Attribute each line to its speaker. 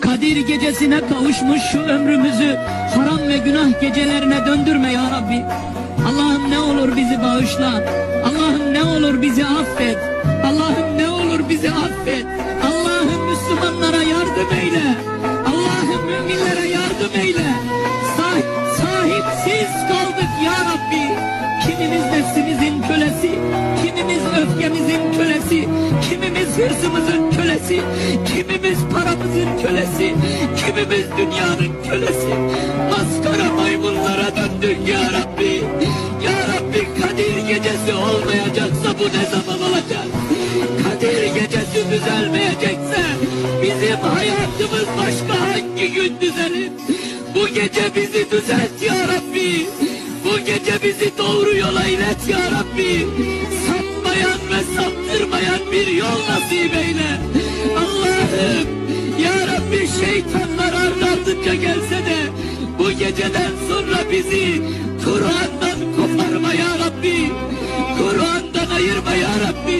Speaker 1: Kadir gecesine kavuşmuş şu ömrümüzü haram ve günah gecelerine döndürme ya Rabbi. Allah'ım ne olur bizi bağışla. Allah'ım ne olur bizi affet. Allah'ım ne olur bizi affet. Allah'ım Müslümanlara yardım eyle. Allah'ım müminlere yardım eyle. Sahipsiz kaldık ya Rabbi. Kimimiz nefsimizin kölesi, kimimiz öfkemizin kölesi, kimimiz hırsımızın kölesi, kimimiz paramızın kölesi, kimimiz dünyanın kölesi. Maskara maymunlara döndük ya Rabbi. Ya Rabbi, Kadir gecesi olmayacaksa bu ne zaman olacak? Kadir gecesi düzelmeyecekse bizim hayatımız başka hangi gün düzelir? Bu gece bizi düzelt ya Rabbi. Bu gece bizi doğru yola ilet ya Rabbi. Sapmayan ve saptırmayan bir yol nasip eyle. Allah'ım ya Rabbi, şeytanlar ardınca gelse de bu geceden sonra bizi Kur'an'dan koparma ya Rabbi. Kur'an'dan ayırma ya Rabbi.